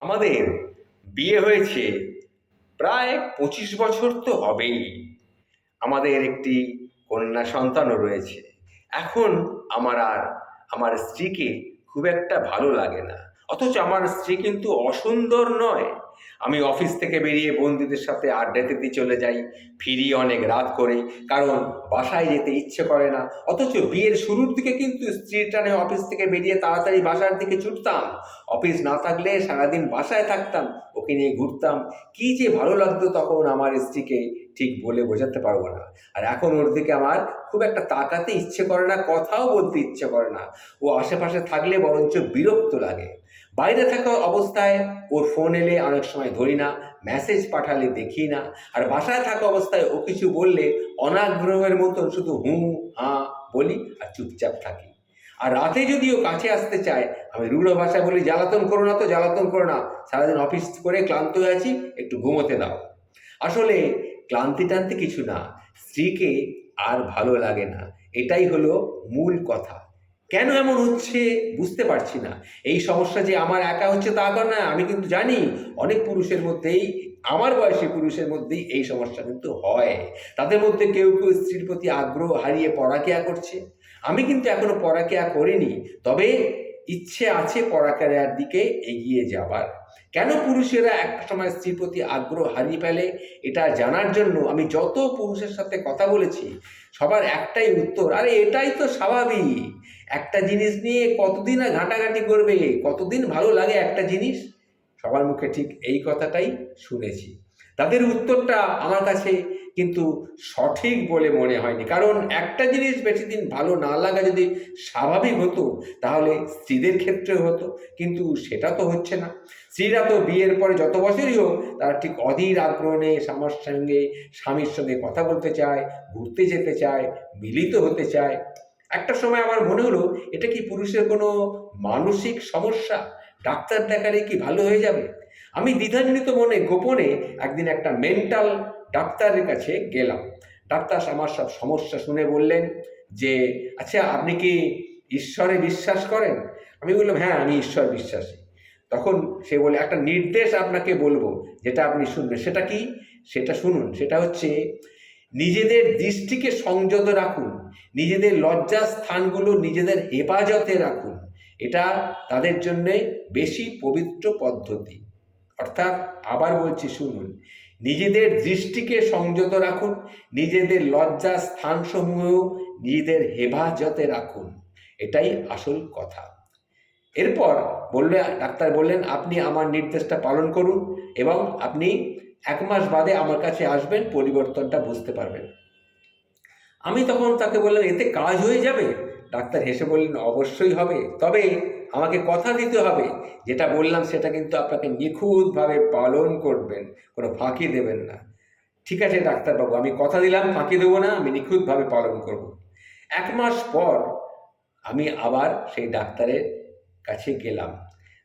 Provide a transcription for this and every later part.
আমাদের বিয়ে হয়েছে প্রায় 25 বছর তো হবেই। আমাদের একটি কন্যা সন্তানও রয়েছে। এখন আমার স্ত্রীকে খুব একটা ভালো লাগে না। অথচ আমার স্ত্রী কিন্তু অসুন্দর নয়। আমি অফিস থেকে বেরিয়ে বন্ধুদের সাথে আড্ডা দিতে চলে যাই, ফিরি অনেক রাত করে, কারণ বাসায় যেতে ইচ্ছে করে না। অথচ বিয়ের শুরুর দিকে কিন্তু স্ত্রীর টানে অফিস থেকে বেরিয়ে তাড়াতাড়ি বাসার দিকে ছুটতাম। অফিস না থাকলে সারাদিন বাসায় থাকতাম, ওকে নিয়ে ঘুরতাম। কি যে ভালো লাগতো তখন আমার স্ত্রীকে, ঠিক বলে বোঝাতে পারবো না। আর এখন ওর দিকে আমার খুব একটা তাকাতে ইচ্ছে করে না, কথাও বলতে ইচ্ছে করে না। ও আশেপাশে থাকলে বরঞ্চ বিরক্ত লাগে। বাইরে থাকা অবস্থায় ওর ফোন এলে অনেক সময় ধরি না, মেসেজ পাঠালে দেখি না। আর বাসায় থাকা অবস্থায় ও কিছু বললে অনাগ্রহের মতন শুধু হুঁ হাঁ বলি আর চুপচাপ থাকি। আর রাতে যদিও কাছে আসতে চায়, আমি রূঢ় ভাষায় বলি, জ্বালাতন করো না তো, জ্বালাতন করো না, সারাদিন অফিস করে ক্লান্ত হয়ে আছি, একটু ঘুমোতে দাও। আসলে ক্লান্তি টান্তি কিছু না, স্ত্রীকে আর ভালো লাগে না, এটাই হলো মূল কথা। কেন এমন হচ্ছে বুঝতে পারছি না। এই সমস্যা যে আমার একা হচ্ছে তা না, আমি কিন্তু জানি অনেক পুরুষের মধ্যেই, আমার বয়সী পুরুষের মধ্যেই এই সমস্যা কিন্তু হয়। তাদের মধ্যে কেউ কেউ স্ত্রীর প্রতি আগ্রহ হারিয়ে পরকীয়া করছে। আমি কিন্তু এখনো পরকীয়া করিনি, তবে ইচ্ছে আছে পরকীয়ার দিকে এগিয়ে যাবার। কেন পুরুষেরা একটা সময় স্ত্রীর প্রতি আগ্রহ হারিয়ে ফেলে, এটা জানার জন্য আমি যত পুরুষের সাথে কথা বলেছি, সবার একটাই উত্তর, আরে এটাই তো স্বাভাবিক। একটা জিনিস নিয়ে কতদিন আর ঘাঁটাঘাঁটি করবে, কতদিন ভালো লাগে একটা জিনিস। সবার মুখে ঠিক এই কথাটাই শুনেছি। তাদের উত্তরটা আমার কাছে কিন্তু সঠিক বলে মনে হয়নি, কারণ একটা জিনিস বেশি দিন ভালো না লাগা যদি স্বাভাবিক হতো, তাহলে স্ত্রীদের ক্ষেত্রেও হতো। কিন্তু সেটা তো হচ্ছে না। স্ত্রীরা তো বিয়ের পরে যত বছরই হোক, তারা ঠিক অধীর আগ্রহ নিয়ে স্বামীর সঙ্গে কথা বলতে চায়, ঘুরতে যেতে চায়, মিলিত হতে চায়। একটা সময় আমার মনে হলো, এটা কি পুরুষের কোনো মানসিক সমস্যা? ডাক্তার দেখালে কি ভালো হয়ে যাবে? আমি দ্বিধাজনিত মনে গোপনে একদিন একটা মেন্টাল ডাক্তারের কাছে গেলাম। ডাক্তার আমার সব সমস্যা শুনে বললেন যে, আচ্ছা আপনি কি ঈশ্বরে বিশ্বাস করেন? আমি বললাম, হ্যাঁ আমি ঈশ্বর বিশ্বাসী। তখন সে বলে, একটা নির্দেশ আপনাকে বলবো, যেটা আপনি শুনবেন। সেটা কি? সেটা শুনুন। সেটা হচ্ছে, নিজেদের দৃষ্টিকে সংযত রাখুন, নিজেদের লজ্জার স্থানগুলো নিজেদের হেফাজতে রাখুন। এটা তাদের জন্যে বেশি পবিত্র পদ্ধতি। অর্থাৎ আবার বলছি, শুনুন, নিজেদের দৃষ্টিকে সংযত রাখুন, নিজেদের লজ্জার স্থানসমূহ নিজেদের হেফাজতে রাখুন। এটাই আসল কথা। এরপর ডাক্তার বললেন, আপনি আমার নির্দেশটা পালন করুন এবং আপনি 1 মাস বাদে আমার কাছে আসবেন, পরিবর্তনটা বুঝতে পারবেন। আমি তখন তাকে বললাম, এতে কাজ হয়ে যাবে? ডাক্তার হেসে বললেন, অবশ্যই হবে, তবে আমাকে কথা দিতে হবে, যেটা বললাম সেটা কিন্তু আপনাকে নিখুঁতভাবে পালন করবেন, কোনো ফাঁকি দেবেন না। ঠিক আছে ডাক্তারবাবু, আমি কথা দিলাম, ফাঁকি দেবো না, আমি নিখুঁতভাবে পালন করব। 1 মাস পর আমি আবার সেই ডাক্তারের কাছে গেলাম।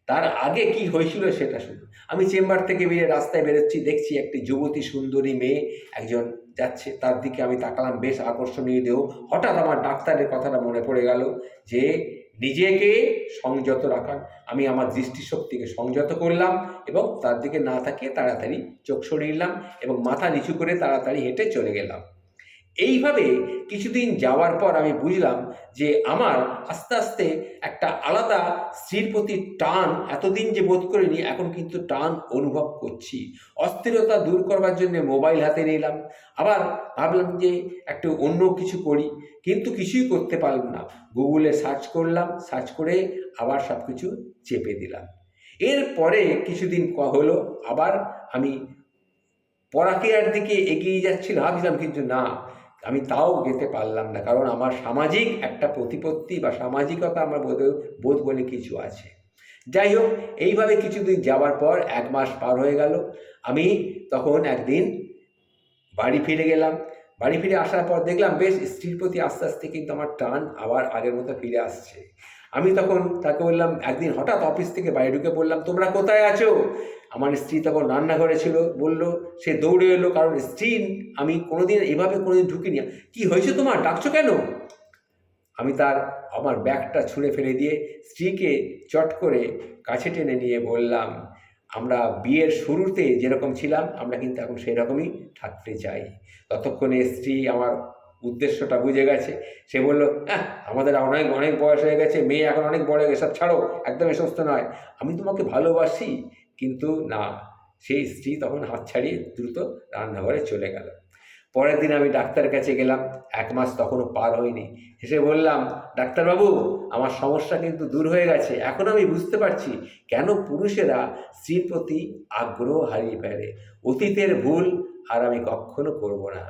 তার আগে কি হয়েছিল সেটা শুনুন। আমি চেম্বার থেকে বেরিয়ে রাস্তায় বেরোচ্ছি, দেখছি একটি যুবতী সুন্দরী মেয়ে একজন যাচ্ছে, তার দিকে আমি তাকালাম, বেশ আকর্ষণীয় দেহ। হঠাৎ আমার ডাক্তারের কথাটা মনে পড়ে গেল যে নিজেকে সংযত রাখার। আমি আমার দৃষ্টিশক্তিকে সংযত করলাম এবং তার দিকে না তাকিয়ে তাড়াতাড়ি চোখ সরিয়ে নিলাম এবং মাথা নিচু করে তাড়াতাড়ি হেঁটে চলে গেলাম। এইভাবে কিছুদিন যাওয়ার পর আমি বুঝলাম যে আমার আস্তে আস্তে একটা আলাদা স্ত্রীর প্রতি টান, এতদিন যে বোধ করিনি, এখন কিন্তু টান অনুভব করছি। অস্থিরতা দূর করবার জন্য মোবাইল হাতে নিলাম। আবার ভাবলাম যে একটু অন্য কিছু করি, কিন্তু কিছুই করতে পারলাম না। গুগলে সার্চ করলাম, সার্চ করে আবার সব কিছু চেপে দিলাম। এরপরে কিছুদিন হলো, আবার আমি পরকীয়ার দিকে এগিয়ে যাচ্ছিল ভাবছিলাম, কিন্তু না, আমি তাও যেতে পারলাম না, কারণ আমার সামাজিক একটা প্রতিপত্তি বা সামাজিকতা আমার বোধ বলে কিছু আছে। যাই হোক, এইভাবে কিছুদিন যাওয়ার পর 1 মাস পার হয়ে গেল। আমি তখন একদিন বাড়ি ফিরে গেলাম। বাড়ি ফিরে আসার পর দেখলাম বেশ স্ত্রীর প্রতি আস্তে আস্তে কিন্তু আমার টান আবার আগের মতো ফিরে আসছে। আমি তখন তাকে বললাম, একদিন হঠাৎ অফিস থেকে বাড়ি ঢুকে বললাম, তোমরা কোথায় আছো? আমার স্ত্রী তখন রান্নাঘরে ছিল। বলল, সে দৌড়ে এলো, কারণ স্ত্রী, আমি কোনোদিন এভাবে কোনোদিন ঢুকিনি। কি হয়েছে তোমার, ডাকছো কেন? আমি আমার ব্যাগটা ছুঁড়ে ফেলে দিয়ে স্ত্রীকে চট করে কাছে টেনে নিয়ে বললাম, আমরা বিয়ের শুরুতে যেরকম ছিলাম আমরা কিন্তু এখন সেই রকমই থাকতে চাই। ততক্ষণে স্ত্রী আমার উদ্দেশ্যটা বুঝে গেছে। সে বলল, হ্যাঁ, আমাদের অনেক অনেক বয়স হয়ে গেছে, মেয়ে এখন অনেক বড় হয়ে গেছে, সব ছাড়ো, একদম এ সমস্ত নয়, আমি তোমাকে ভালোবাসি। কিন্তু না, সেই স্ত্রী তখন হাত ছাড়িয়ে দ্রুত রান্নাঘরে চলে গেল। পরের দিন আমি ডাক্তারের কাছে গেলাম, 1 মাস তখনও পার হয়নি। এসে বললাম, ডাক্তারবাবু, আমার সমস্যা কিন্তু দূর হয়ে গেছে, এখন আমি বুঝতে পারছি কেন পুরুষেরা স্ত্রীর প্রতি আগ্রহ হারিয়ে ফেলে। অতীতের ভুল আর আমি কখনো করব না।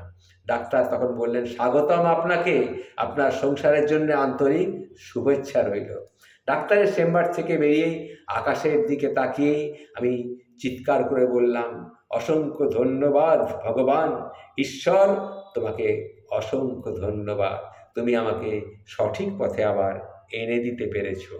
ডাক্তার তখন বললেন, স্বাগতম আপনাকে, আপনার সংসারের জন্য আন্তরিক শুভেচ্ছা রইল। ডাক্তারের চেম্বার থেকে বেরিয়েই আকাশের দিকে তাকিয়েই আমি চিৎকার করে বললাম, অসংখ্য ধন্যবাদ ভগবান, ঈশ্বর, তোমাকে অসংখ্য ধন্যবাদ, তুমি আমাকে সঠিক পথে আবার এনে দিতে পেরেছো।